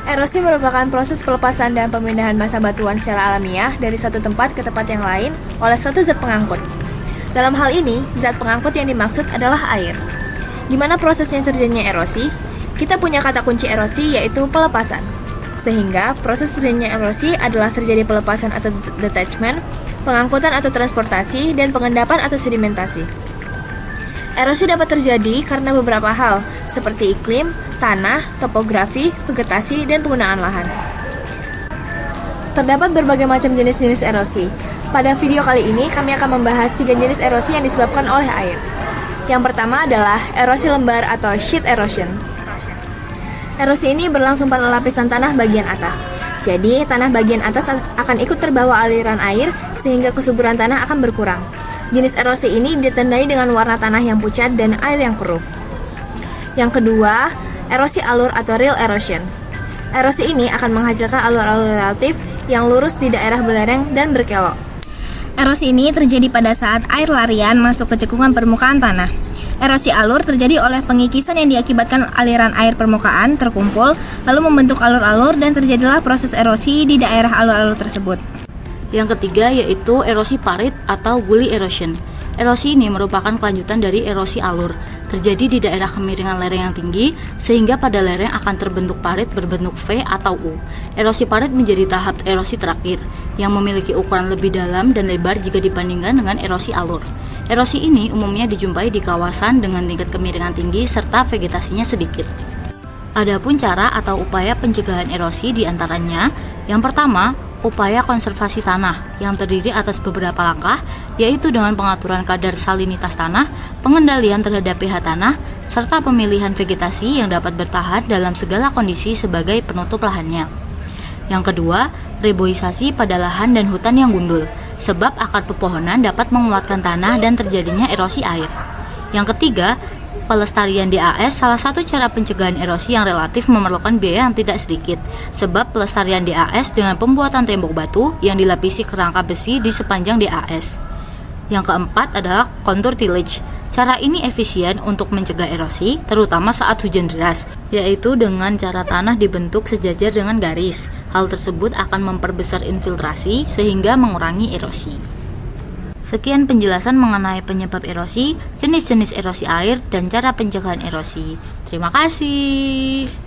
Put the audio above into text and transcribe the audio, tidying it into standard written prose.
Erosi merupakan proses pelepasan dan pemindahan massa batuan secara alamiah dari satu tempat ke tempat yang lain oleh suatu zat pengangkut. Dalam hal ini, zat pengangkut yang dimaksud adalah air. Gimana prosesnya terjadinya erosi? Kita punya kata kunci erosi yaitu pelepasan. Sehingga proses terjadinya erosi adalah terjadi pelepasan atau detachment, pengangkutan atau transportasi, dan pengendapan atau sedimentasi. Erosi dapat terjadi karena beberapa hal, seperti iklim, tanah, topografi, vegetasi, dan penggunaan lahan. Terdapat berbagai macam jenis-jenis erosi. Pada video kali ini, kami akan membahas 3 jenis erosi yang disebabkan oleh air. Yang pertama adalah erosi lembar atau sheet erosion. Erosi ini berlangsung pada lapisan tanah bagian atas. Jadi, tanah bagian atas akan ikut terbawa aliran air sehingga kesuburan tanah akan berkurang. Jenis erosi ini ditandai dengan warna tanah yang pucat dan air yang keruh. Yang kedua, erosi alur atau real erosion. Erosi ini akan menghasilkan alur-alur relatif yang lurus di daerah belereng dan berkelok. Erosi ini terjadi pada saat air larian masuk ke cekungan permukaan tanah. Erosi alur terjadi oleh pengikisan yang diakibatkan aliran air permukaan terkumpul, lalu membentuk alur-alur dan terjadilah proses erosi di daerah alur-alur tersebut. Yang ketiga yaitu erosi parit atau gully erosion. Erosi ini merupakan kelanjutan dari erosi alur, terjadi di daerah kemiringan lereng yang tinggi, sehingga pada lereng akan terbentuk parit berbentuk V atau U. Erosi parit menjadi tahap erosi terakhir, yang memiliki ukuran lebih dalam dan lebar jika dibandingkan dengan erosi alur. Erosi ini umumnya dijumpai di kawasan dengan tingkat kemiringan tinggi serta vegetasinya sedikit. Adapun cara atau upaya pencegahan erosi diantaranya, yang pertama, upaya konservasi tanah yang terdiri atas beberapa langkah, yaitu dengan pengaturan kadar salinitas tanah, pengendalian terhadap pH tanah, serta pemilihan vegetasi yang dapat bertahan dalam segala kondisi sebagai penutup lahannya. Yang kedua, reboisasi pada lahan dan hutan yang gundul, sebab akar pepohonan dapat menguatkan tanah dan terjadinya erosi air. Yang ketiga, pelestarian DAS salah satu cara pencegahan erosi yang relatif memerlukan biaya yang tidak sedikit, sebab pelestarian DAS dengan pembuatan tembok batu yang dilapisi kerangka besi di sepanjang DAS. Yang keempat adalah contour tillage. Cara ini efisien untuk mencegah erosi, terutama saat hujan deras, yaitu dengan cara tanah dibentuk sejajar dengan garis. Hal tersebut akan memperbesar infiltrasi sehingga mengurangi erosi. Sekian penjelasan mengenai penyebab erosi, jenis-jenis erosi air, dan cara pencegahan erosi. Terima kasih.